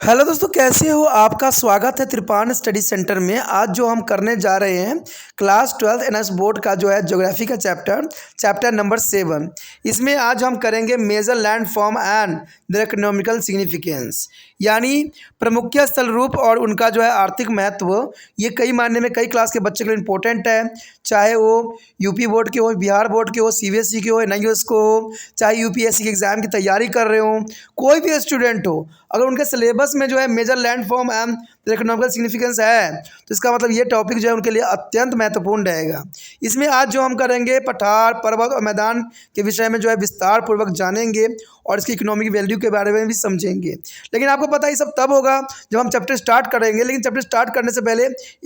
Hello दोस्तों, कैसे हो? आपका स्वागत है त्रिपान स्टडी सेंटर में। आज जो हम करने जा रहे हैं क्लास 12 एनएस बोर्ड का जो है ज्योग्राफी का चैप्टर नंबर 7। इसमें आज हम करेंगे major landform and their economical significance, यानी प्रमुख स्थल रूप और उनका जो है आर्थिक महत्व। ये कई मायने में कई क्लास के बच्चे के लिए इंपॉर्टेंट है, चाहे वो यूपी बोर्ड के हो, बिहार बोर्ड के हो, सीबीएसई के हो, एनआईओएस को हो, चाहे यूपीएससी के एग्ज़ाम की तैयारी कर रहे हो, कोई भी स्टूडेंट हो, अगर उनके सिलेबस में जो है major landform and economical significance है तो इसका मतलब ये टॉपिक जो है उनके लिए अत्यंत महत्वपूर्ण रहेगा। इसमें आज जो हम करेंगे पठार, पर्वत और मैदान के विषय में जो है विस्तार पूर्वक जानेंगे और इसकी इकोनॉमिक वैल्यू के बारे में भी समझेंगे। लेकिन आपको पता है ये सब तब होगा जब हम चैप्टर स्टार्ट करेंगे। लेकिन चैप्टर स्टार्ट करने से पहले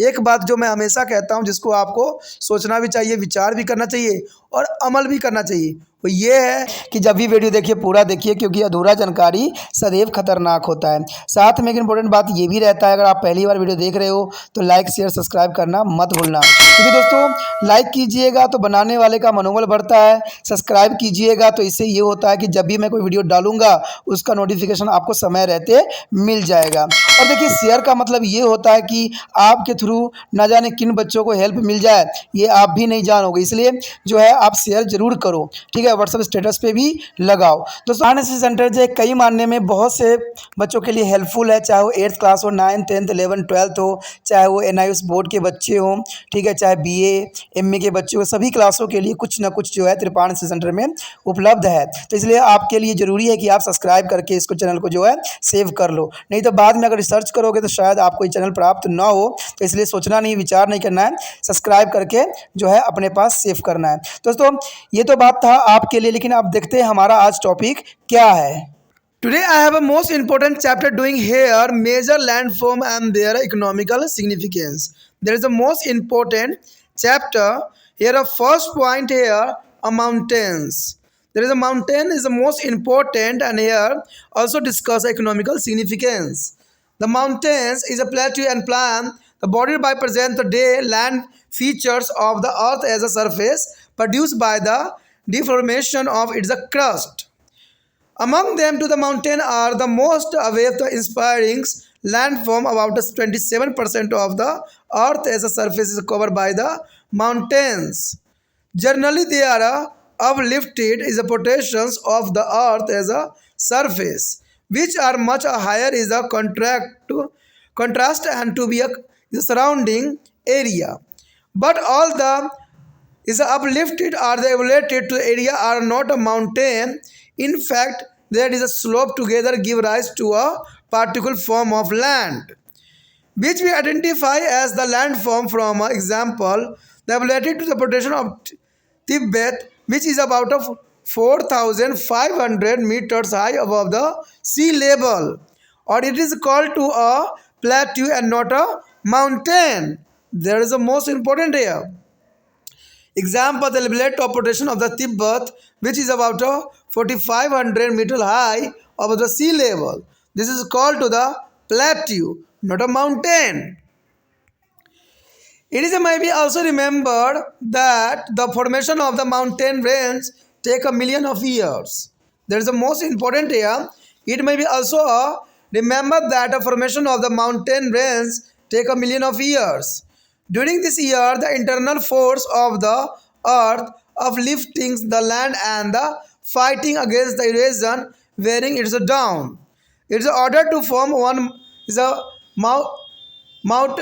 एक बात जो मैं हमेशा कहता हूँ, जिसको आपको सोचना भी चाहिए, विचार भी करना चाहिए और अमल भी करना चाहिए, वो ये है कि जब भी वीडियो देखिए पूरा देखिए, क्योंकि अधूरा जानकारी सदैव खतरनाक होता है। साथ में एक इंपॉर्टेंट बात ये भी रहता है, अगर आप पहली बार वीडियो देख रहे हो तो लाइक शेयर सब्सक्राइब करना मत भूलना, क्योंकि दोस्तों लाइक कीजिएगा तो बनाने वाले का मनोबल बढ़ता है, सब्सक्राइब कीजिएगा तो इससे ये होता है कि जब भी मैं कोई वीडियो डालूंगा उसका नोटिफिकेशन आपको समय रहते मिल जाएगा। और देखिए शेयर का मतलब ये होता है कि आपके थ्रू ना जाने किन बच्चों को हेल्प मिल जाए, ये आप भी नहीं जानोगे, इसलिए जो है आप शेयर जरूर करो, ठीक है। व्हाट्सएप स्टेटस पे भी लगाओ। दोस्तों एनएसएस सेंटर जो है कई मानने में बहुत से बच्चों के लिए हेल्पफुल है, चाहे वो 8th क्लास हो, 9th 10th 11th 12th हो, चाहे वो एनआईओएस बोर्ड के बच्चे हों, ठीक है, चाहे बीए एमए के बच्चे हो, सभी क्लासों के लिए कुछ ना कुछ जो है त्रिपान एनएसएस सेंटर में उपलब्ध है। तो इसलिए आपके लिए ज़रूरी है कि आप सब्सक्राइब करके इसको चैनल को जो है सेव कर लो, नहीं तो बाद में अगर रिसर्च करोगे तो शायद आपको ये चैनल प्राप्त ना हो। तो इसलिए सोचना नहीं, विचार नहीं करना है, सब्सक्राइब करके जो है अपने पास सेव करना है। दोस्तों ये तो बात था आपके लिए, लेकिन अब देखते हैं हमारा आज टॉपिक क्या है। Today I have a most important chapter doing here major landform and their economical significance. There is a most important chapter here. A first point here, a mountains. There is a mountain is the most important, and here also discuss economical significance. The mountains is a plateau and plain, the bordered by present day land features of the earth as a surface produced by the deformation of its crust. Among them to the mountain are the most aware the inspiring landform. About 27% of the earth as a surface is covered by the mountains. Generally they are uplifted is the portions of the earth as a surface, which are much higher is the contrast and to be a the surrounding area. But all the is uplifted or the elevated to area are not a mountain. In fact, there is a slope together give rise to a particular form of land, which we identify as the landform. From example, the ability to the protection of Tibet, which is about of 4,500 meters high above the sea level, or it is called to a plateau and not a mountain. There is a most important here. Example, the elevation of protection of the Tibet, which is about 4,500 meter high above the sea level. This is called to the plateau, not a mountain. It is maybe also remembered that the formation of the mountain range take a million of years. That is the most important here. It may be also remember that the formation of the mountain range take a million of years. During this year, the internal force of the earth of lifting the land and the fighting against the erosion wearing it down. It is order to form one is a Mount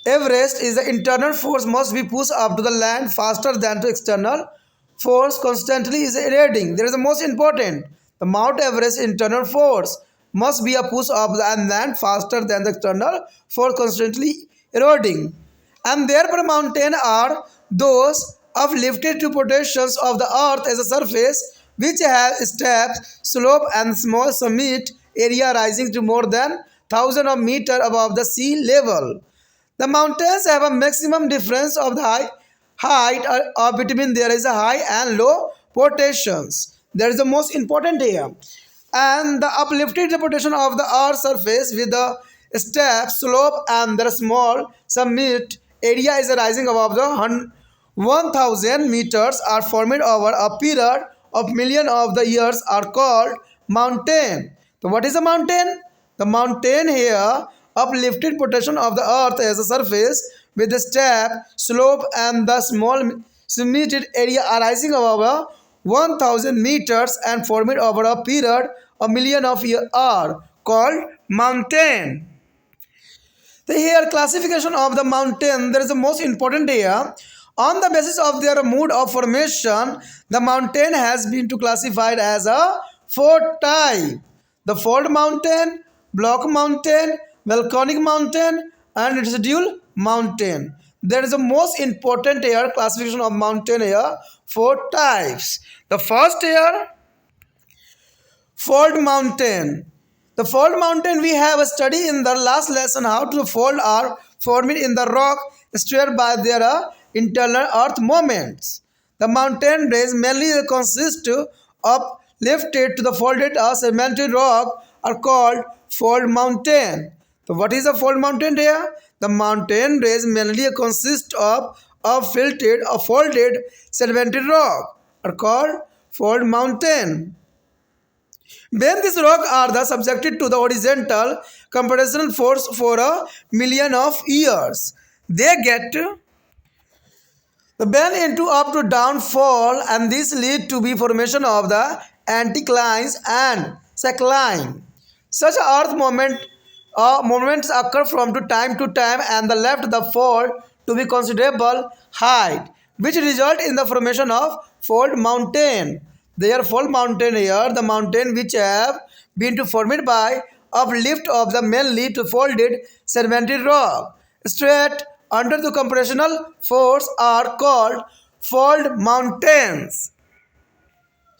Everest is the internal force must be pushed up to the land faster than the external force constantly is eroding. There is the most important. The Mount Everest internal force must be a push up and land faster than the external force constantly eroding. And therefore mountain are those uplifted to portions of the earth as a surface which have steps, slope and small summit area rising to more than thousands of meters above the sea level. The mountains have a maximum difference of the height between there is a high and low portions. That is the most important here. And the uplifted portion of the earth's surface with the step, slope and the small summit area is rising above the 1000 meters are formed over a period of million of the years are called mountain. So what is a mountain? The mountain here uplifted portion of the earth as a surface with the steep slope and the small summit area arising above 1000 meters and forming over a period a million of years are called mountain. The here classification of the mountain, there is the most important here. On the basis of their mode of formation, the mountain has been to classified as a four type. The fold mountain, block mountain, volcanic mountain, and residual mountain. There is the most important here classification of mountain here, four types. The first here, fold mountain. The fold mountain we have a study in the last lesson how to fold are formed in the rock stirred by their internal earth movements. The mountain range mainly consists of lifted to the folded cemented rock are called fold mountain. So what is a fold mountain here? The mountain range mainly consists of filtered or folded sedimentary rock are called fold mountain. When these rocks are subjected to the horizontal computational force for a million of years, they get the bend into up to downfall, and this lead to be formation of the anticlines and syncline. Such movements occur from time to time and the left the fall to be considerable height, which result in the formation of fold mountain. There fold mountain here, the mountain which have been to formed by uplift of the mainly to folded sedimentary rock straight under the compressional force are called fold mountains.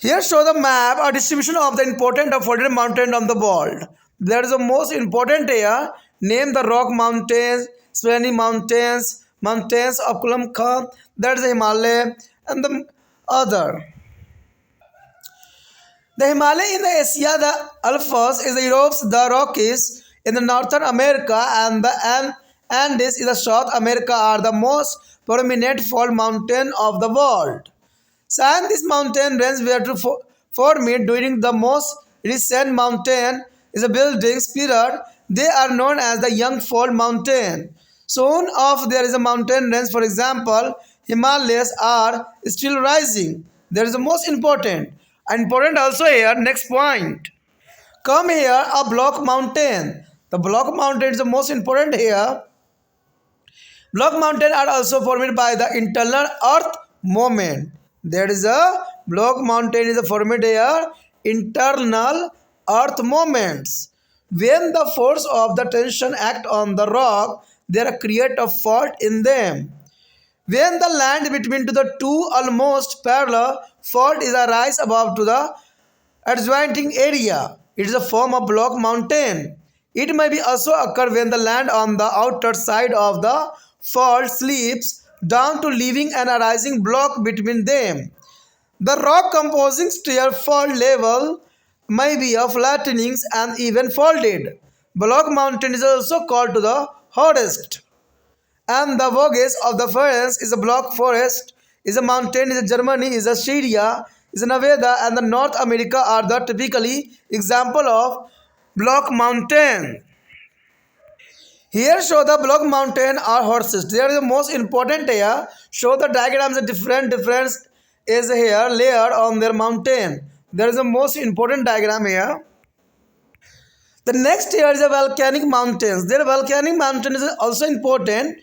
Here show the map or distribution of the important of folded mountain on the world. There is the most important here. Name the rock mountains, Swaney mountains, mountains of Kulamka, that is the Himalaya, and the other. The Himalaya in the Asia, the Alps is the Europe's, the Rockies in the Northern America, and the Andes in the South America are the most prominent fold mountain of the world. Since this mountain range were to form it during the most recent mountain is a buildings period, they are known as the young fold mountain. Soon off there is a mountain range, for example, Himalayas are still rising. There is the most important. Important also here, next point. Come here, a block mountain. The block mountain is the most important here. Block mountain are also formed by the internal earth movement. There is a block mountain is formed here internal earth movements. When the force of the tension act on the rock, there create a fault in them. When the land between the two almost parallel fault is a rise above to the adjoining area, it is a form of block mountain. It may be also occur when the land on the outer side of the fault slips down to leaving an arising block between them. The rock composing shear fault level may be of flattenings and even folded. Block mountain is also called to the hardest. And the Vosges of the forest is a block forest, is a mountain, is a Germany, is a Syria, is a Nevada, and the North America are the typically example of block mountain. Here show the block mountain or horses. They are the most important here. Show the diagrams of different is here layer on their mountain. There is a most important diagram here. The next here is a volcanic mountains. Their volcanic mountain is also important.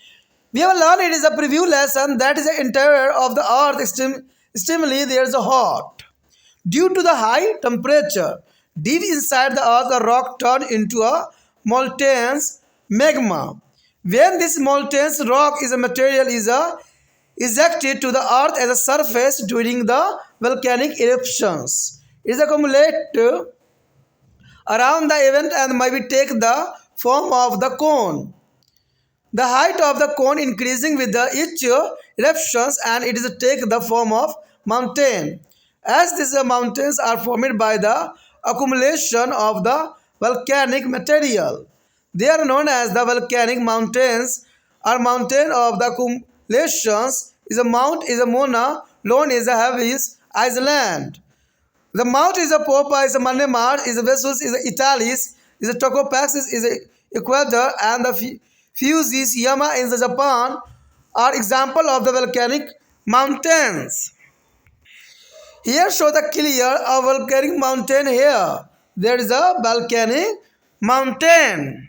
We have learned it is a preview lesson that is the interior of the earth extremely there is a hot. Due to the high temperature, deep inside the earth the rock turned into a molten magma. When this molten rock is a material is ejected to the earth as a surface during the volcanic eruptions. It is accumulated around the event and maybe take the form of the cone. The height of the cone increasing with the each eruptions and it is take the form of mountain. As these mountains are formed by the accumulation of the volcanic material, they are known as the volcanic mountains or mountain of the accumulations. Is a mount is a Mona, known is a Heavis Iceland. The mount is a Popa, is a Manemar, is a Vesus, is a Italis, is the Tokopax is Ecuador, and the Fujiyaama in the Japan are example of the volcanic mountains. Here show the clear a volcanic mountain here. There is a volcanic mountain.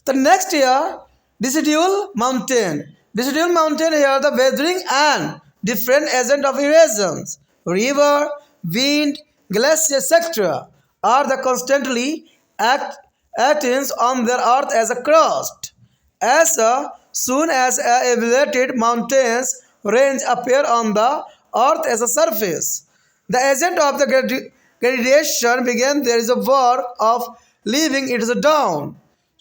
The next here, decidual mountain. Decidual mountain here the weathering and different agent of erosions. River, wind, glacier, etc. are the constantly acting on their earth as a crust. As soon as elevated mountains range appear on the earth as a surface, the agent of the gradation begins. There is a work of leaving it down.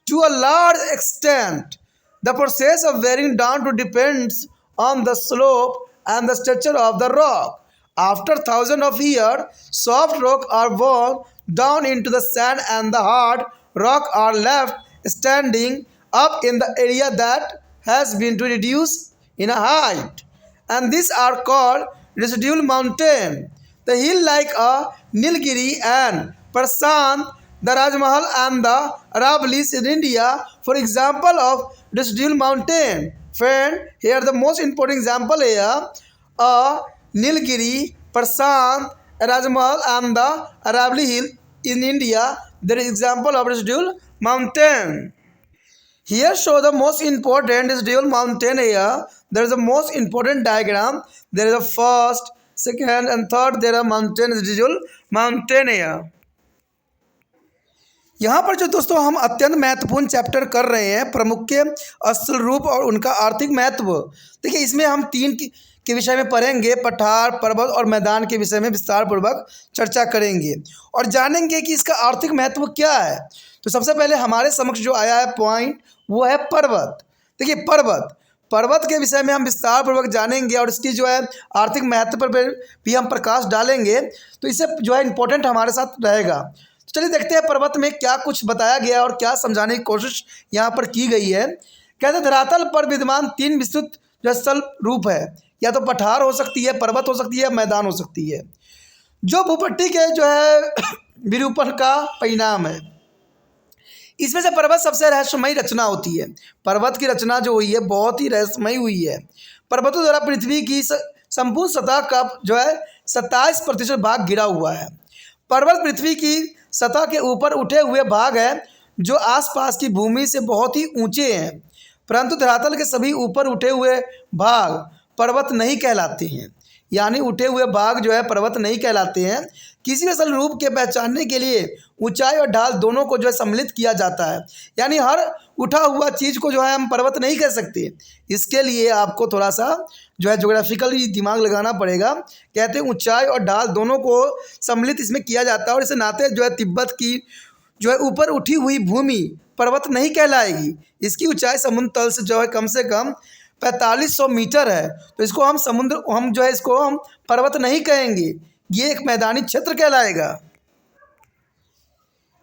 To a large extent, the process of wearing down to depends on the slope and the structure of the rock. After thousands of years, soft rock are worn down into the sand and the hard rock are left standing up in the area that has been reduced in a height. And these are called residual mountain. The hill like a Nilgiri and Prasant, the Rajmahal and the Aravallis in India, for example of residual mountain. Friend, here the most important example here, Nilgiri, Prasant, Rajmahal and the Aravalli hill in India. There is example of residual mountain. Here show the most important residual mountain here. There is a most important diagram. There is a first, second and third. There are mountain residual mountain here. यहाँ पर जो दोस्तों हम अत्यंत महत्वपूर्ण chapter कर रहे हैं, प्रमुख के असल रूप और उनका आर्थिक महत्व। देखिए इसमें हम तीन के विषय में पढ़ेंगे, पठार, पर्वत और मैदान के विषय में विस्तार पूर्वक चर्चा करेंगे और जानेंगे कि इसका आर्थिक महत्व क्या है। तो सबसे पहले हमारे समक्ष जो आया है पॉइंट वो है पर्वत। देखिए पर्वत के विषय में हम विस्तार पूर्वक जानेंगे और इसकी जो है आर्थिक महत्व पर भी हम प्रकाश डालेंगे, तो इससे जो है इम्पोर्टेंट हमारे साथ रहेगा। तो चलिए देखते हैं पर्वत में क्या कुछ बताया गया और क्या समझाने की कोशिश यहाँ पर की गई है। कहते हैं धरातल पर विद्यमान तीन विस्तृत स्थल रूप है, या तो पठार हो सकती है, पर्वत हो सकती है, मैदान हो सकती है, जो भूपट्टी के जो है विरूपण का परिणाम है। इसमें से पर्वत सबसे रहस्यमयी रचना होती है। पर्वत की रचना जो हुई है बहुत ही रहस्यमयी हुई है। पर्वतों द्वारा पृथ्वी की संपूर्ण सतह का जो है 27% भाग घिरा हुआ है। पर्वत पृथ्वी की सतह के ऊपर उठे हुए भाग हैं जो आसपास की भूमि से बहुत ही ऊंचे हैं, परंतु धरातल के सभी ऊपर उठे हुए भाग पर्वत नहीं कहलाते हैं। यानी उठे हुए भाग जो है पर्वत नहीं कहलाते हैं। किसी भी असल रूप के पहचानने के लिए ऊंचाई और ढाल दोनों को जो है सम्मिलित किया जाता है। यानी हर उठा हुआ चीज़ को जो है हम पर्वत नहीं कह सकते। इसके लिए आपको थोड़ा सा जो है ज्योग्राफिकली दिमाग लगाना पड़ेगा। कहते हैं ऊंचाई और ढाल दोनों को सम्मिलित इसमें किया जाता है और इसे नाते जो है तिब्बत की जो है ऊपर उठी हुई भूमि पर्वत नहीं कहलाएगी। इसकी ऊंचाई समुद्र तल से कम 4500 मीटर है, तो इसको हम पर्वत नहीं कहेंगे, ये एक मैदानी क्षेत्र कहलाएगा।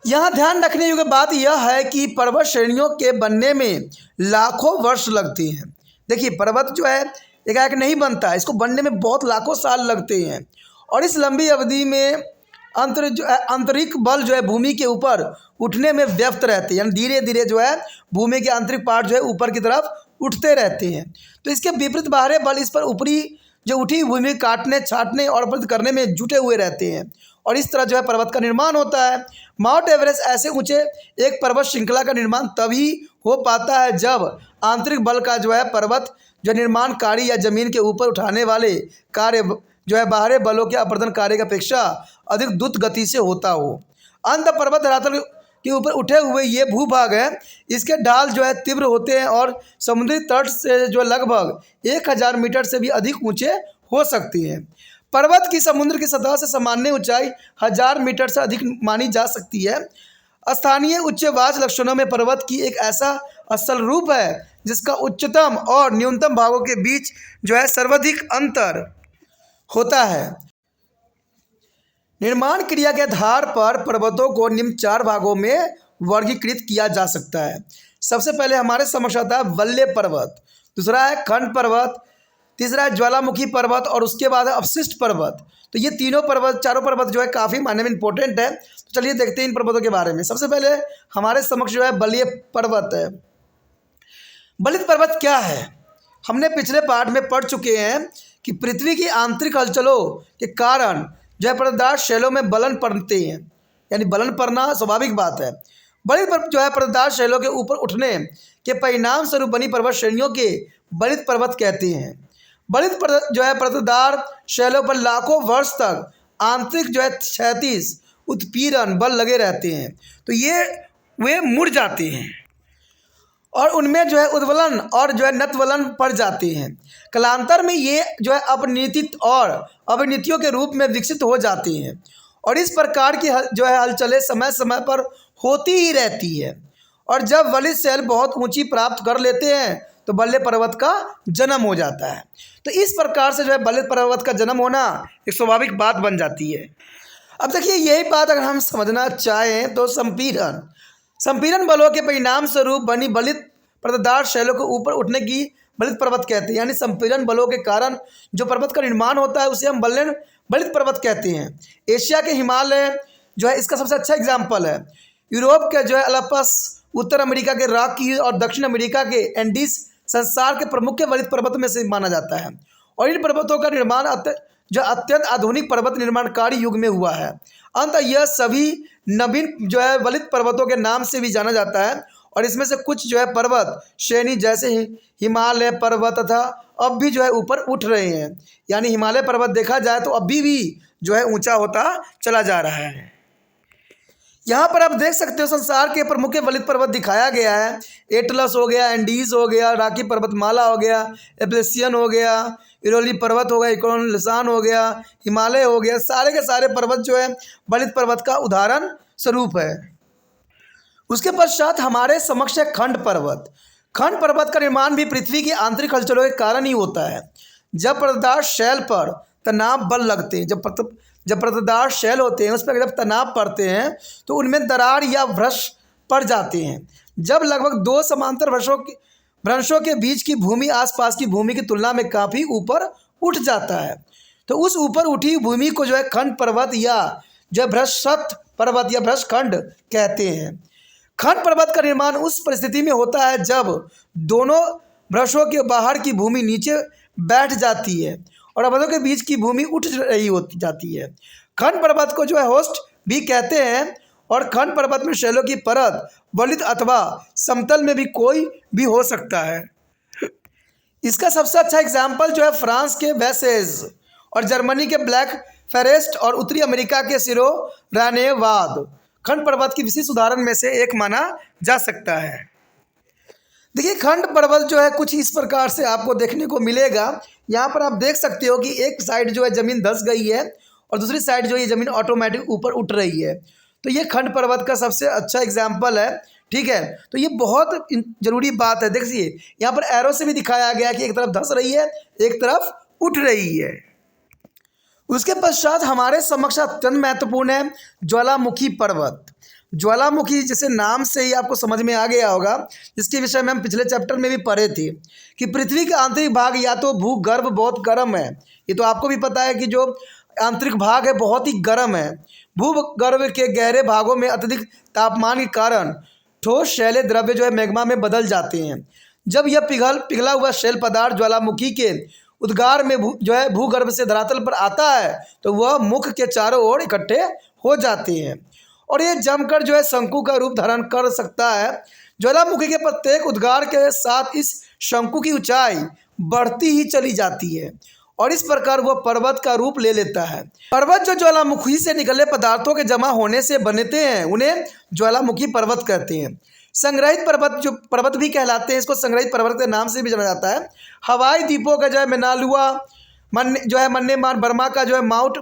यहाँ ध्यान रखने योग्य बात यह है कि पर्वत श्रेणियों के बनने में लाखों वर्ष लगते हैं। देखिए पर्वत जो है एकाएक नहीं बनता, इसको बनने में बहुत लाखों साल लगते हैं और इस लंबी अवधि में आंतरिक बल जो है भूमि के ऊपर उठने में व्यस्त रहते हैं। यानी धीरे धीरे जो है भूमि के आंतरिक पार्ट जो है ऊपर की तरफ उठते रहते हैं। तो इसके विपरीत बाहरी बल इस पर ऊपरी जो उठी भूमि काटने, छाटने और अवरुद्ध करने में जुटे हुए रहते हैं और इस तरह जो है पर्वत का निर्माण होता है। माउंट एवरेस्ट ऐसे ऊंचे एक पर्वत श्रृंखला का निर्माण तभी हो पाता है जब आंतरिक बल का जो है पर्वत जो निर्माणकारी या जमीन के ऊपर उठाने वाले कार्य जो है बाहरी बलों के अपर्दन कार्य की अपेक्षा अधिक द्रुत गति से होता हो। अंत पर्वत धरातल के ऊपर उठे हुए ये भूभाग हैं, इसके ढाल जो है तीव्र होते हैं और समुद्री तट से जो लगभग 1000 मीटर से भी अधिक ऊंचे हो सकते हैं। पर्वत की समुद्र की सतह से सामान्य ऊंचाई 1000 मीटर से अधिक मानी जा सकती है। स्थानीय उच्चवाच लक्षणों में पर्वत की एक ऐसा असल रूप है जिसका उच्चतम और न्यूनतम भागों के बीच जो है सर्वाधिक अंतर होता है। निर्माण क्रिया के आधार पर पर्वतों को निम्न 4 भागों में वर्गीकृत किया जा सकता है। सबसे पहले हमारे समक्ष आता है वल्य पर्वत, दूसरा है खंड पर्वत, तीसरा है ज्वालामुखी पर्वत और उसके बाद है अवशिष्ट पर्वत। तो ये तीनों पर्वत, चारों पर्वत जो है काफ़ी मायने में इंपॉर्टेंट है। तो चलिए देखते हैं इन पर्वतों के बारे में। सबसे पहले हमारे समक्ष जो है बलीय पर्वत है। बलित पर्वत क्या है? हमने पिछले पार्ट में पढ़ चुके हैं कि पृथ्वी की आंतरिक हलचलों के कारण जो है पर्वताधार शैलों में बलन पड़ते हैं, यानी बलन पड़ना स्वाभाविक बात है। बलित जो है पर्वताधार शैलों के ऊपर उठने के परिणाम स्वरूप बनी पर्वत श्रेणियों के बलित पर्वत कहते हैं। बलित जो है पर्वताधार शैलों पर लाखों वर्ष तक आंतरिक जो है क्षैतिज उत्पीड़न बल लगे रहते हैं, तो ये वे मुड़ जाते हैं और उनमें जो है उद्वलन और जो है नतवलन पड़ जाते हैं। कालांतर में ये जो है अपनीतित और अवनीतियों के रूप में विकसित हो जाती हैं और इस प्रकार की जो है हलचलें समय समय पर होती ही रहती है। और जब बलित शैल बहुत ऊंची प्राप्त कर लेते हैं तो बल्य पर्वत का जन्म हो जाता है। तो इस प्रकार से जो है बलित पर्वत का जन्म होना एक स्वाभाविक बात बन जाती है। अब देखिए, यही बात अगर हम समझना चाहें तो संपीड़न बलों के परिणाम स्वरूप बनी बलित पर्वताधार शैलों के ऊपर उठने की बलित पर्वत कहते हैं। यानी संपीड़न बलों के कारण जो पर्वत का निर्माण होता है उसे हम बलित पर्वत कहते हैं। एशिया के हिमालय जो है इसका सबसे अच्छा एग्जाम्पल है। यूरोप के जो है अल्प्स, उत्तर अमेरिका के रॉकी और दक्षिण अमेरिका के एंडीज संसार के प्रमुख बलित पर्वत में से माना जाता है। और इन पर्वतों का निर्माण जो अत्यंत आधुनिक पर्वत निर्माणकारी युग में हुआ है। अंततः यह सभी नवीन जो है बलित पर्वतों के नाम से भी जाना जाता है और इसमें से कुछ जो है पर्वत श्रेणी जैसे हिमालय पर्वत तथा अब भी जो है ऊपर उठ रहे हैं। यानी हिमालय पर्वत देखा जाए तो अभी भी जो है ऊंचा होता चला जा रहा है। यहाँ पर आप देख सकते हो संसार के प्रमुख बलित पर्वत दिखाया गया है। एटलस हो गया, एंडीज हो गया, रॉकी पर्वतमाला हो गया, एप्लेसियन हो गया, इरोली पर्वत हो गया, इकोनलिसान हो गया, हिमालय हो गया। सारे के सारे पर्वत जो है बलित पर्वत का उदाहरण स्वरूप है। उसके पश्चात हमारे समक्ष है खंड पर्वत। खंड पर्वत का निर्माण भी पृथ्वी की आंतरिक हलचलों के कारण ही होता है। जब पर्वताधार शैल पर तनाव बल लगते हैं, जब पर्वताधार शैल होते हैं उस पर जब तनाव पड़ते हैं तो उनमें दरार या भ्रश पड़ जाते हैं। जब लगभग दो समांतर भ्रंशों के बीच की भूमि आसपास की भूमि की तुलना में काफ़ी ऊपर उठ जाता है तो उस ऊपर उठी भूमि को जो है खंड पर्वत या जो भ्रशस्थ पर्वत या भ्रशखंड कहते हैं। खंड पर्वत का निर्माण उस परिस्थिति में होता है जब दोनों भ्रशों के बाहर की भूमि नीचे बैठ जाती है और पर्वतों के बीच की भूमि उठ रही होती जाती है। खंड पर्वत को जो है होस्ट भी कहते हैं और खंड पर्वत में शैलों की परत बलित अथवा समतल में भी कोई भी हो सकता है। इसका सबसे अच्छा एग्जाम्पल जो है फ्रांस के वैसेज और जर्मनी के ब्लैक फॉरेस्ट और उत्तरी अमेरिका के सिरो रानेवाद खंड पर्वत की विशेष उदाहरण में से एक माना जा सकता है। देखिए, खंड पर्वत जो है कुछ इस प्रकार से आपको देखने को मिलेगा। यहाँ पर आप देख सकते हो कि एक साइड जो है ज़मीन धंस गई है और दूसरी साइड जो है ज़मीन ऑटोमेटिक ऊपर उठ रही है। तो ये खंड पर्वत का सबसे अच्छा एग्जाम्पल है। ठीक है, तो ये बहुत ज़रूरी बात है। देखिए, यहाँ पर एरो से भी दिखाया गया कि एक तरफ धंस रही है, एक तरफ उठ रही है। उसके पश्चात हमारे समक्ष अत्यंत महत्वपूर्ण है ज्वालामुखी पर्वत। ज्वालामुखी जैसे नाम से ही आपको समझ में आ गया होगा, जिसके विषय में हम पिछले चैप्टर में भी पढ़े थे कि पृथ्वी का आंतरिक भाग या तो भूगर्भ बहुत गर्म है। ये तो आपको भी पता है कि जो आंतरिक भाग है बहुत ही गर्म है। भूगर्भ के गहरे भागों में अत्यधिक तापमान के कारण ठोस शैले द्रव्य जो है मैग्मा में बदल जाते हैं। जब यह पिघला हुआ शैल पदार्थ ज्वालामुखी के उद्गार में जो है भूगर्भ से धरातल पर आता है तो वह मुख के चारों ओर इकट्ठे हो जाते हैं और ये जमकर जो है शंकु का रूप धारण कर सकता है। ज्वालामुखी के प्रत्येक उद्गार के साथ इस शंकु की ऊंचाई बढ़ती ही चली जाती है और इस प्रकार वह पर्वत का रूप ले लेता है। पर्वत जो ज्वालामुखी से निकले पदार्थों के जमा होने से बनते हैं उन्हें ज्वालामुखी पर्वत कहते हैं। संग्रहित पर्वत जो पर्वत भी कहलाते हैं, इसको संग्रहित पर्वत के नाम से भी जाना जाता है। हवाई द्वीपों का जो है मेनालुआ, मन्नेमान, बर्मा का जो है माउंट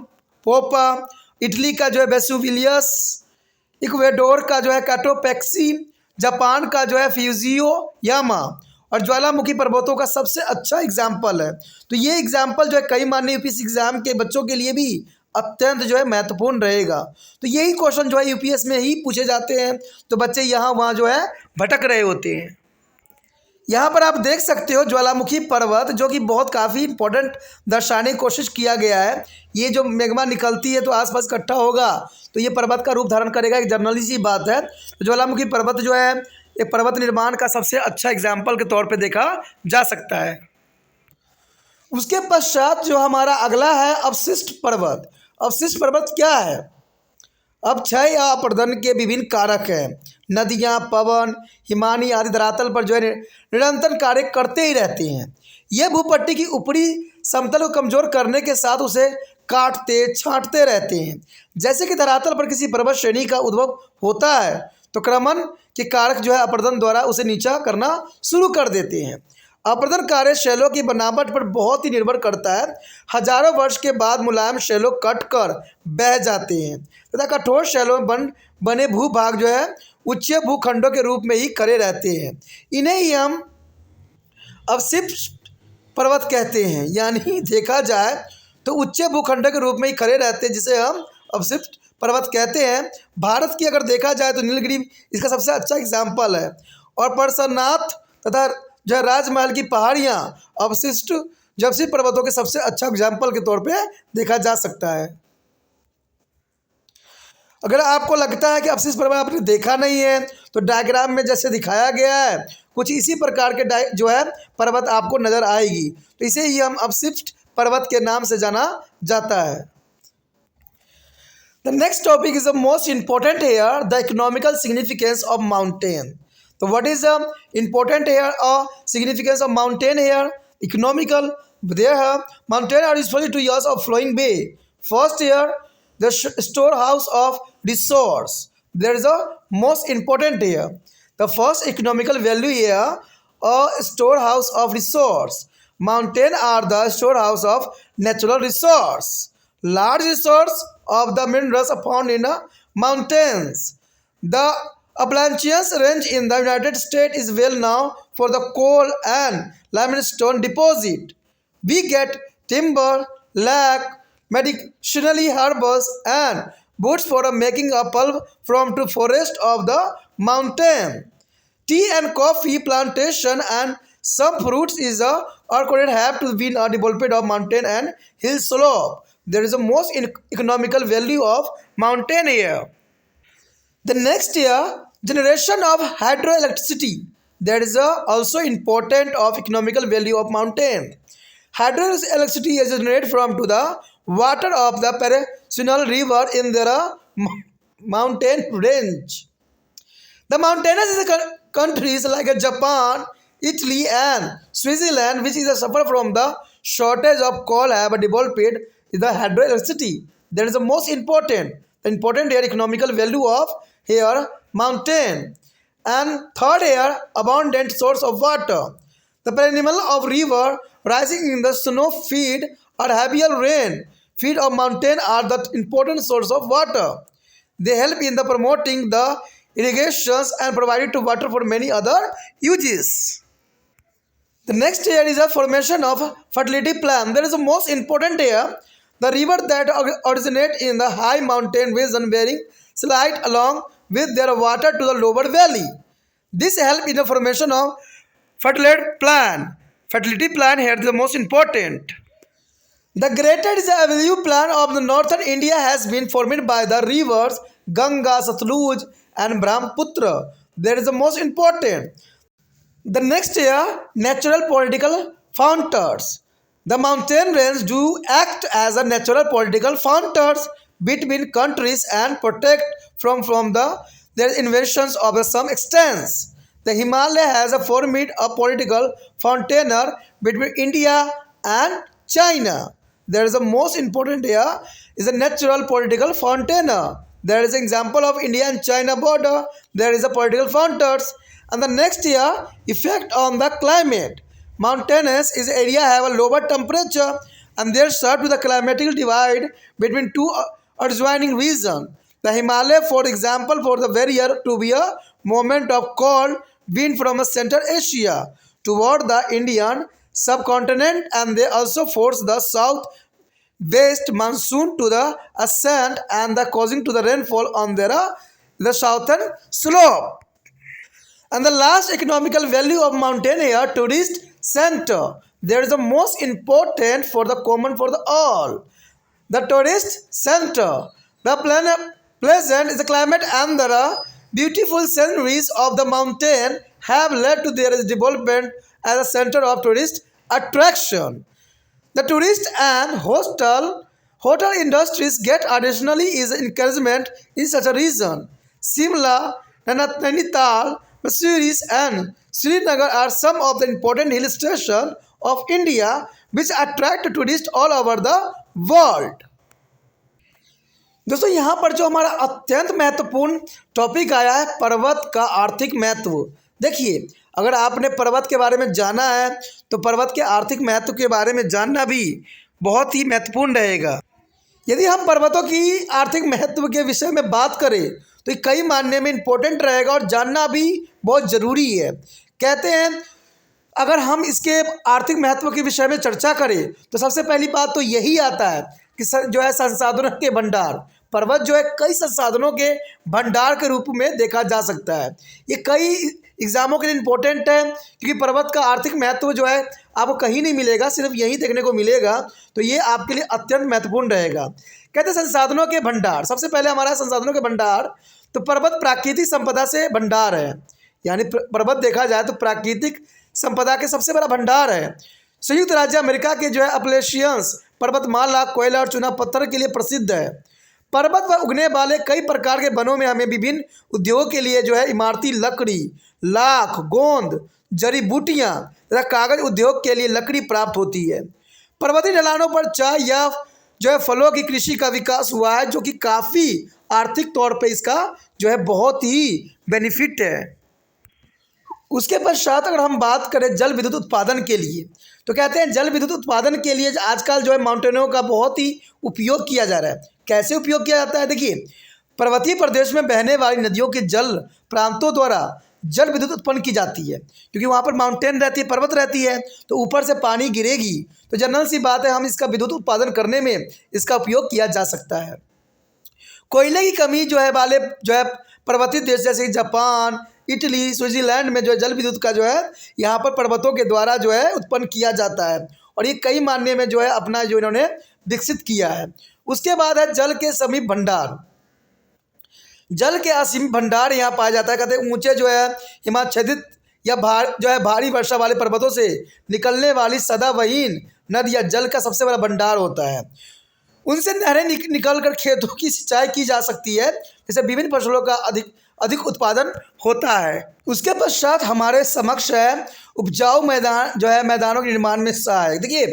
पोपा, इटली का जो है वेसुविलियस, इक्वेडोर का जो है काटोपेक्सी, जापान का जो है फ्यूजियो यामा और ज्वालामुखी पर्वतों का सबसे अच्छा एग्जाम्पल है। तो ये एग्जाम्पल जो है कई मान्य यूपीएससी एग्जाम के बच्चों के लिए भी अत्यंत जो है महत्वपूर्ण रहेगा। तो यही क्वेश्चन जो है यूपीएस में ही पूछे जाते हैं, तो बच्चे यहाँ वहाँ जो है भटक रहे होते हैं। यहाँ पर आप देख सकते हो ज्वालामुखी पर्वत, जो कि बहुत काफ़ी इंपॉर्टेंट दर्शाने की कोशिश किया गया है। ये जो मैग्मा निकलती है तो आसपास इकट्ठा होगा तो ये पर्वत का रूप धारण करेगा, एक जनरली सी बात है। तो ज्वालामुखी पर्वत जो है एक पर्वत निर्माण का सबसे अच्छा एग्जाम्पल के तौर पे देखा जा सकता है। उसके पश्चात जो हमारा अगला है अवशिष्ट पर्वत। अवशिष्ट पर्वत क्या है? अपक्षय या अपरदन के विभिन्न कारक हैं। नदियाँ, पवन, हिमानी आदि धरातल पर जो है निरंतर कार्य करते ही रहते हैं। ये भूपट्टी की ऊपरी समतल को कमजोर करने के साथ उसे काटते छांटते रहते हैं। जैसे कि धरातल पर किसी पर्वत श्रेणी का उद्भव होता है तो क्रमण के कारक जो है अपरदन द्वारा उसे नीचा करना शुरू कर देते हैं। अपरदन कार्य शैलों की बनावट पर बहुत ही निर्भर करता है। हजारों वर्ष के बाद मुलायम शैलों कटकर बह जाते हैं तथा कठोर शैलों में बने भूभाग जो है उच्च भूखंडों के रूप में ही खड़े रहते हैं। इन्हें ही हम अवशिष्ट पर्वत कहते हैं। यानी देखा जाए तो उच्च भूखंडों के रूप में ही खड़े रहते हैं, जिसे हम अवशिष्ट पर्वत कहते हैं। भारत की अगर देखा जाए तो नीलगिरी इसका सबसे अच्छा एग्जाम्पल है, और पार्श्वनाथ तथा जो है राजमहल की पहाड़ियाँ अवशिष्ट अवशिष्ट पर्वतों के सबसे अच्छा एग्जाम्पल के तौर पे देखा जा सकता है। अगर आपको लगता है कि अवशिष्ट पर्वत आपने देखा नहीं है तो डायग्राम में जैसे दिखाया गया है कुछ इसी प्रकार के जो है पर्वत आपको नज़र आएगी, तो इसे ही हम अवशिष्ट पर्वत के नाम से जाना जाता है। The next topic is the most important here, the economical significance of mountain. So what is the important here or significance of mountain here? Economical. There mountain are usually 2 years of flowing bay. First here, the storehouse of resource. There is a most important here. The first economical value here, a storehouse of resource. Mountain are the storehouse of natural resource. Large resource of the minerals found in the mountains. The Appalachian Range in the United States is well known for the coal and limestone deposit. We get timber, lac, medicinal herbs, and woods for making a pulp from the forest of the mountain. Tea and coffee plantation and some fruits is a orchid have to be developed of mountain and hill slope. There is a most economical value of mountain here. The next year, generation of hydroelectricity. There is also important of economical value of mountain. Hydroelectricity is generated from to the water of the perennial river in their mountain range. The mountainous countries like Japan, Italy and Switzerland, which is suffer from the shortage of coal, have developed is the hydroelectricity. That is the most important. The important here economical value of here mountain. And third here abundant source of water. The perennial of river rising in the snow feed or heavier rain feed of mountain are the important source of water. They help in the promoting the irrigations and provided to water for many other uses. The next here is a formation of fertility plan. There is the most important here. The river that originate in the high mountain region bearing slide along with their water to the lower valley. This help in the formation of fertility plan. Fertility plan here is the most important. The greatest avenue plan of the northern India has been formed by the rivers Ganga, Satluj and Brahmaputra. That is the most important. The next year, natural political founters. The mountain range do act as a natural political founters between countries and protect from their invasions of some extent. The Himalaya has formed a political frontier between India and China. There is the most important here is a natural political frontier. There is an example of India and China border. There is a political frontiers. And the next year, effect on the climate. Mountainous is area have a lower temperature and they are served with a climatic divide between two adjoining regions. The Himalaya, for example, for the very year to be a movement of cold wind from Central Asia toward the Indian subcontinent, and they also force the south west monsoon to the ascent and the causing to the rainfall on the southern slope. And the last economical value of mountain here, tourist center. There is the most important for the common for the all. The tourist center. The pleasant is the climate and the beautiful sceneries of the mountain have led to their development as a center of tourist attraction. The tourist and hotel industries get additionally is encouragement in such a region. Simla, Nainital, Mussoorie, and Srinagar are some of the important hill stations of India which attract tourists all over the world. दोस्तों यहाँ पर जो हमारा अत्यंत महत्वपूर्ण topic आया है पर्वत का आर्थिक महत्व। देखिए, अगर आपने पर्वत के बारे में जाना है तो पर्वत के आर्थिक महत्व के बारे में जानना भी बहुत ही महत्वपूर्ण रहेगा। यदि हम पर्वतों की आर्थिक महत्व के विषय में बात करें तो ये कई मायने में इम्पोर्टेंट रहेगा और जानना भी बहुत ज़रूरी है। कहते हैं अगर हम इसके आर्थिक महत्व के विषय में चर्चा करें तो सबसे पहली बात तो यही आता है कि जो है संसाधनों के भंडार। पर्वत जो है कई संसाधनों के भंडार के रूप में देखा जा सकता है। ये कई एग्जामों के लिए इम्पोर्टेंट है क्योंकि पर्वत का आर्थिक महत्व जो है आपको कहीं नहीं मिलेगा, सिर्फ यहीं देखने को मिलेगा, तो ये आपके लिए अत्यंत महत्वपूर्ण रहेगा। कहते हैं संसाधनों के भंडार। सबसे पहले हमारा संसाधनों के भंडार, तो पर्वत प्राकृतिक संपदा से भंडार है, यानी पर्वत देखा जाए तो प्राकृतिक संपदा के सबसे बड़ा भंडार है। संयुक्त राज्य अमेरिका के जो है अपलेशियंस पर्वतमाला कोयला और चूना पत्थर के लिए प्रसिद्ध है। पर्वत पर उगने वाले कई प्रकार के वनों में हमें विभिन्न उद्योगों के लिए जो है इमारती लकड़ी, लाख, गोंद, जड़ी बूटियाँ तथा कागज उद्योग के लिए लकड़ी प्राप्त होती है। पर्वतीय ढलानों पर चाय या जो है फलों की कृषि का विकास हुआ है, जो कि काफ़ी आर्थिक तौर पे इसका जो है बहुत ही बेनिफिट है। उसके पश्चात अगर हम बात करें जल विद्युत उत्पादन के लिए, तो कहते हैं जल विद्युत उत्पादन के लिए आजकल जो है माउंटेनों का बहुत ही उपयोग किया जा रहा है। कैसे उपयोग किया जाता है? देखिए, पर्वतीय प्रदेश में बहने वाली नदियों के जल प्रांतों द्वारा जल विद्युत उत्पन्न की जाती है, क्योंकि वहाँ पर माउंटेन रहती है, पर्वत रहती है, तो ऊपर से पानी गिरेगी, तो जनरल सी बात है हम इसका विद्युत उत्पादन करने में इसका उपयोग किया जा सकता है। कोयले की कमी जो है वाले जो है पर्वतीय देश जैसे जापान, इटली, स्विट्जरलैंड में जो है जल विद्युत का जो है यहाँ पर पर्वतों के द्वारा जो है उत्पन्न किया जाता है, और ये कई मायने में जो है अपना जो इन्होंने विकसित किया है। उसके बाद है जल के समीप भंडार। जल के असीमित भंडार यहाँ पाया जाता है। कहते हैं ऊंचे जो है हिमाच्छादित या भारी वर्षा वाले पर्वतों से निकलने वाली सदाबहीन नद या जल का सबसे बड़ा भंडार होता है। उनसे नहरें निकल कर खेतों की सिंचाई की जा सकती है, जिससे विभिन्न फसलों का अधिक उत्पादन होता है। उसके पश्चात हमारे समक्ष है उपजाऊ मैदान जो है मैदानों के निर्माण में सहायक। देखिए,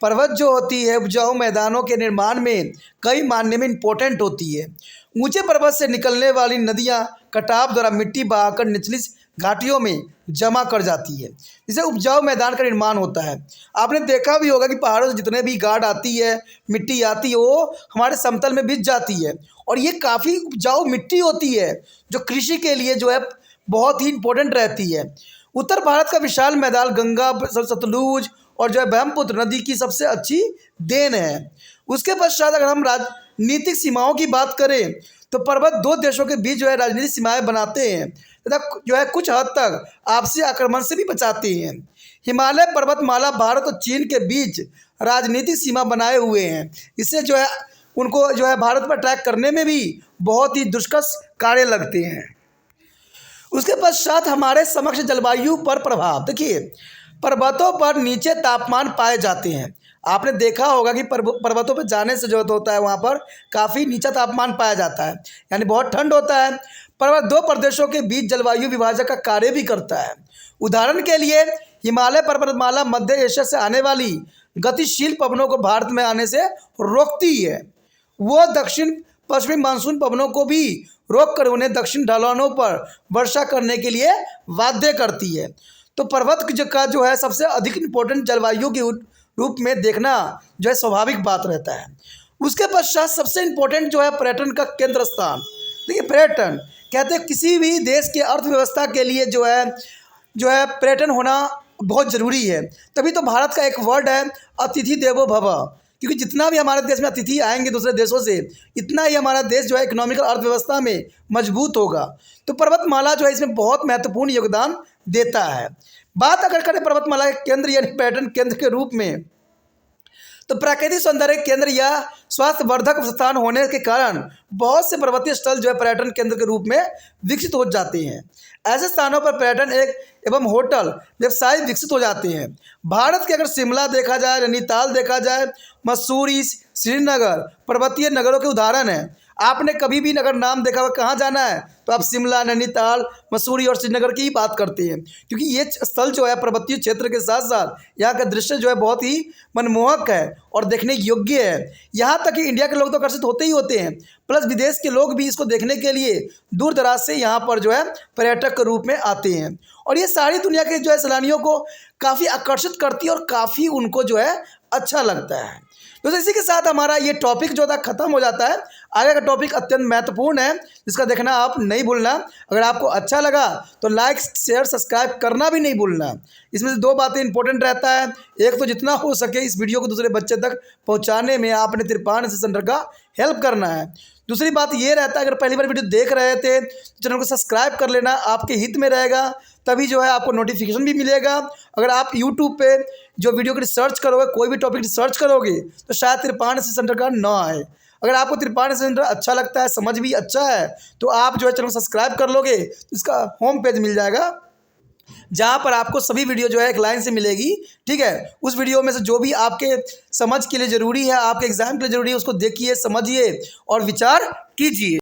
पर्वत जो होती है उपजाऊ मैदानों के निर्माण में कई मायने में इम्पोर्टेंट होती है। ऊंचे पर्वत से निकलने वाली नदियां कटाव द्वारा मिट्टी बहाकर निचली घाटियों में जमा कर जाती है, जिससे उपजाऊ मैदान का निर्माण होता है। आपने देखा भी होगा कि पहाड़ों से जितने भी गाड़ आती है, मिट्टी आती है, वो हमारे समतल में बिछ जाती है, और ये काफ़ी उपजाऊ मिट्टी होती है जो कृषि के लिए जो है बहुत ही इम्पोर्टेंट रहती है। उत्तर भारत का विशाल मैदान गंगा, सतलुज और जो है ब्रह्मपुत्र नदी की सबसे अच्छी देन है। उसके पश्चात अगर हम राजनीतिक सीमाओं की बात करें तो पर्वत दो देशों के बीच जो है राजनीतिक सीमाएं बनाते हैं तथा जो है कुछ हद तक आपसी आक्रमण से भी बचाते हैं। हिमालय पर्वतमाला भारत और चीन के बीच राजनीतिक सीमा बनाए हुए हैं, इससे जो है उनको जो है भारत पर अटैक करने में भी बहुत ही दुष्कर कार्य लगते हैं। उसके पश्चात हमारे समक्ष जलवायु पर प्रभाव। देखिए, पर्वतों पर नीचे तापमान पाए जाते हैं। आपने देखा होगा कि पर्वतों पर जाने से जो होता है वहाँ पर काफ़ी नीचा तापमान पाया जाता है, यानी बहुत ठंड होता है। पर्वत दो प्रदेशों के बीच जलवायु विभाजक का कार्य भी करता है। उदाहरण के लिए हिमालय पर्वतमाला मध्य एशिया से आने वाली गतिशील पवनों को भारत में आने से रोकती है। वो दक्षिण पश्चिमी मानसून पवनों को भी रोक कर उन्हें दक्षिण ढलानों पर वर्षा करने के लिए बाध्य करती है। तो पर्वत का जो है सबसे अधिक इम्पोर्टेंट जलवायु के रूप में देखना जो है स्वाभाविक बात रहता है। उसके पश्चात सबसे इम्पोर्टेंट जो है पर्यटन का केंद्र स्थान। देखिए, पर्यटन कहते हैं किसी भी देश के अर्थव्यवस्था के लिए जो है पर्यटन होना बहुत ज़रूरी है। तभी तो भारत का एक वर्ड है अतिथि देवो भव, क्योंकि जितना भी हमारे देश में अतिथि आएंगे दूसरे देशों से, इतना ही हमारा देश जो है इकोनॉमिकल अर्थव्यवस्था में मजबूत होगा। तो पर्वतमाला जो है इसमें बहुत महत्वपूर्ण योगदान देता है। बात अगर करें पर्वतमाला के केंद्र यानी पर्यटन केंद्र के रूप में, तो प्राकृतिक सौंदर्य केंद्र या स्वास्थ्यवर्धक स्थान होने के कारण बहुत से पर्वतीय स्थल जो है पर्यटन केंद्र के रूप में विकसित हो जाते हैं। ऐसे स्थानों पर पर्यटन एवं होटल व्यवसाय विकसित हो जाते हैं। भारत के अगर शिमला देखा जाए, नैनीताल देखा जाए, मसूरी, श्रीनगर पर्वतीय नगरों के उदाहरण हैं। आपने कभी भी अगर नाम देखा हुआ कहाँ जाना है तो आप शिमला, नैनीताल, मसूरी और श्रीनगर की ही बात करते हैं, क्योंकि ये स्थल जो है पर्वतीय क्षेत्र के साथ साथ यहाँ का दृश्य जो है बहुत ही मनमोहक है और देखने योग्य है। यहाँ तक कि इंडिया के लोग तो आकर्षित होते ही होते हैं, प्लस विदेश के लोग भी इसको देखने के लिए दूर दराज से यहाँ पर जो है पर्यटक के रूप में आते हैं। और ये सारी दुनिया के जो है सैलानियों को काफ़ी आकर्षित करती है और काफ़ी उनको जो है अच्छा लगता है। तो इसी के साथ हमारा ये टॉपिक जो था ख़त्म हो जाता है। आगे का टॉपिक अत्यंत महत्वपूर्ण है, जिसका देखना आप नहीं भूलना। अगर आपको अच्छा लगा तो लाइक, शेयर, सब्सक्राइब करना भी नहीं भूलना। इसमें से दो बातें इंपॉर्टेंट रहता है। एक तो जितना हो सके इस वीडियो को दूसरे बच्चे तक पहुंचाने में आपने तिरपान सेंटर का हेल्प करना है। दूसरी बात ये रहता है, अगर पहली बार वीडियो देख रहे थे तो चैनल को सब्सक्राइब कर लेना, आपके हित में रहेगा, तभी जो है आपको नोटिफिकेशन भी मिलेगा। अगर आप यूट्यूब पे जो वीडियो की रिसर्च करोगे, कोई भी टॉपिक रिसर्च करोगे तो शायद तिरपान सेंटर का ना आए। अगर आपको तिरपान सेंटर अच्छा लगता है, समझ भी अच्छा है, तो आप जो है चैनल को सब्सक्राइब कर लोगे तो इसका होम पेज मिल जाएगा, जहाँ पर आपको सभी वीडियो जो है एक लाइन से मिलेगी। ठीक है, उस वीडियो में से जो भी आपके समझ के लिए ज़रूरी है, आपके एग्जाम के लिए ज़रूरी है, उसको देखिए, समझिए और विचार कीजिए।